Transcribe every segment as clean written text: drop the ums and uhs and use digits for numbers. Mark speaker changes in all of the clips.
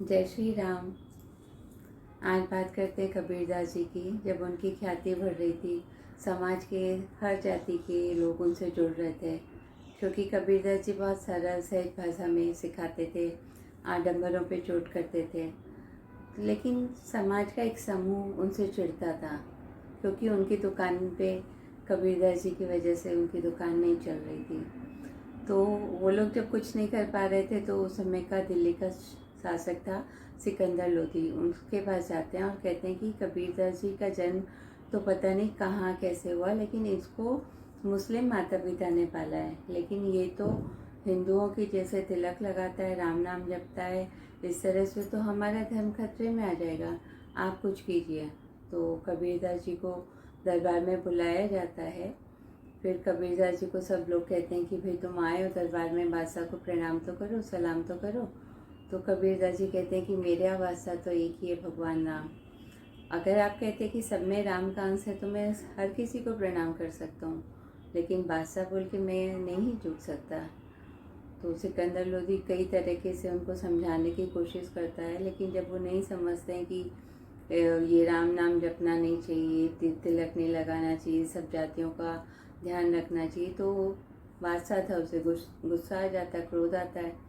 Speaker 1: जय श्री राम। आज बात करते हैं कबीरदास जी की। जब उनकी ख्याति बढ़ रही थी, समाज के हर जाति के लोग उनसे जुड़ रहे थे, क्योंकि कबीरदास जी बहुत सरल सहज भाषा में सिखाते थे, आडंबरों पे चोट करते थे। लेकिन समाज का एक समूह उनसे चिढ़ता था, क्योंकि उनकी दुकान पे कबीरदास जी की वजह से उनकी दुकान नहीं चल रही थी। तो वो लोग जब कुछ नहीं कर पा रहे थे, तो उस समय का दिल्ली का शासक था सिकंदर लोधी, उनके पास जाते हैं और कहते हैं कि कबीरदास जी का जन्म तो पता नहीं कहाँ कैसे हुआ, लेकिन इसको मुस्लिम माता पिता ने पाला है, लेकिन ये तो हिंदुओं की जैसे तिलक लगाता है, राम नाम जपता है, इस तरह से तो हमारा धर्म खतरे में आ जाएगा, आप कुछ कीजिए। तो कबीरदास जी को दरबार में बुलाया जाता है। फिर कबीरदास जी को सब लोग कहते हैं कि भाई तुम आए हो दरबार में, बादशाह को प्रणाम तो करो, सलाम तो करो। तो कबीरदास जी कहते हैं कि मेरे बादशाह तो एक ही है, भगवान राम। अगर आप कहते हैं कि सब में राम का अंश है तो मैं हर किसी को प्रणाम कर सकता हूँ, लेकिन बादशाह बोल के मैं नहीं झुक सकता। तो सिकंदर लोधी कई तरीके से उनको समझाने की कोशिश करता है, लेकिन जब वो नहीं समझते हैं कि ये राम नाम जपना नहीं चाहिए, तिलक नहीं लगाना चाहिए, सब जातियों का ध्यान रखना चाहिए, तो बादशाह था, उसे गुस्सा आ जाता है, क्रोध आता है।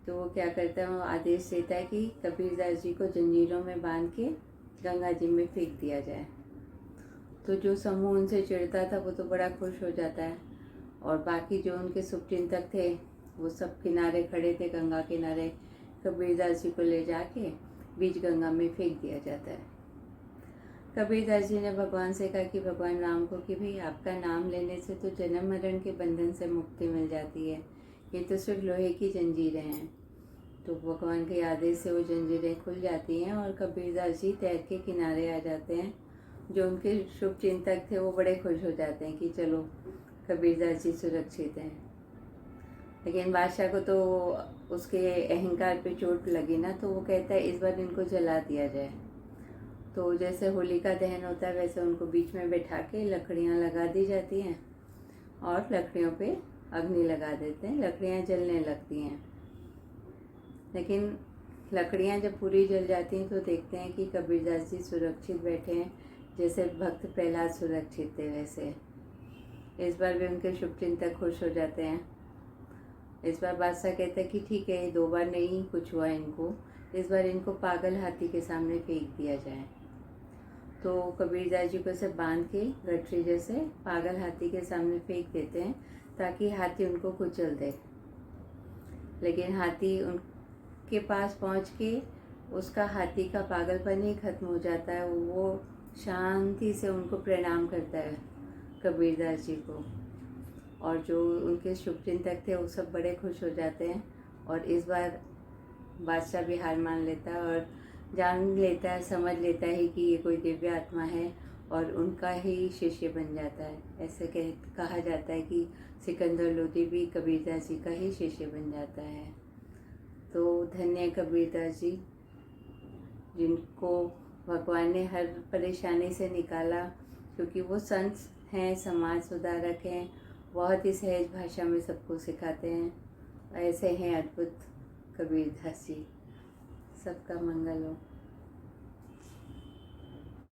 Speaker 1: तो वो क्या करता है, वो आदेश देता है कि कबीरदास जी को जंजीरों में बांध के गंगा जी में फेंक दिया जाए। तो जो समूह उनसे चिढ़ता था वो तो बड़ा खुश हो जाता है, और बाकी जो उनके शुभचिंतक थे वो सब किनारे खड़े थे, गंगा किनारे। कबीरदास जी को ले जाके बीच गंगा में फेंक दिया जाता है। कबीरदास जी ने भगवान से कहा कि भगवान राम को कि भाई आपका नाम लेने से तो जन्म मरण के बंधन से मुक्ति मिल जाती है, ये तो सिर्फ लोहे की जंजीरें हैं। तो भगवान के आदेश से वो जंजीरें खुल जाती हैं और कबीरदास जी तैर के किनारे आ जाते हैं। जो उनके शुभ चिंतक थे वो बड़े खुश हो जाते हैं कि चलो कबीरदास जी सुरक्षित हैं। लेकिन बादशाह को तो उसके अहंकार पे चोट लगी ना, तो वो कहता है इस बार इनको जला दिया जाए। तो जैसे होलिका दहन होता है वैसे उनको बीच में बैठा के लकड़ियाँ लगा दी जाती हैं और लकड़ियों पे अग्नि लगा देते हैं, लकड़ियाँ जलने लगती हैं। लेकिन लकड़ियाँ जब पूरी जल जाती हैं तो देखते हैं कि कबीरदास जी सुरक्षित बैठे हैं, जैसे भक्त प्रहलाद सुरक्षित थे वैसे। इस बार भी उनके शुभचिंतक खुश हो जाते हैं। इस बार बादशाह कहता है कि ठीक है, ये 2 बार नहीं कुछ हुआ इनको, इस बार इनको पागल हाथी के सामने फेंक दिया जाए। तो कबीरदास जी को से बांध के गठरी जैसे पागल हाथी के सामने फेंक देते हैं, ताकि हाथी उनको कुचल दे। लेकिन हाथी उनके पास पहुंच के उसका हाथी का पागलपन ही खत्म हो जाता है, वो शांति से उनको प्रणाम करता है कबीरदास जी को। और जो उनके शुभचिंतक थे वो सब बड़े खुश हो जाते हैं, और इस बार बादशाह भी हार मान लेता है और जान लेता है, समझ लेता है कि ये कोई दिव्य आत्मा है और उनका ही शिष्य बन जाता है। ऐसे कहा जाता है कि सिकंदर लोधी भी कबीरदास जी का ही शिष्य बन जाता है। तो धन्य कबीरदास जी, जिनको भगवान ने हर परेशानी से निकाला, क्योंकि वो संत हैं, समाज सुधारक हैं, बहुत ही सहज भाषा में सबको सिखाते हैं। ऐसे हैं अद्भुत कबीरदास जी। सबका मंगल हो।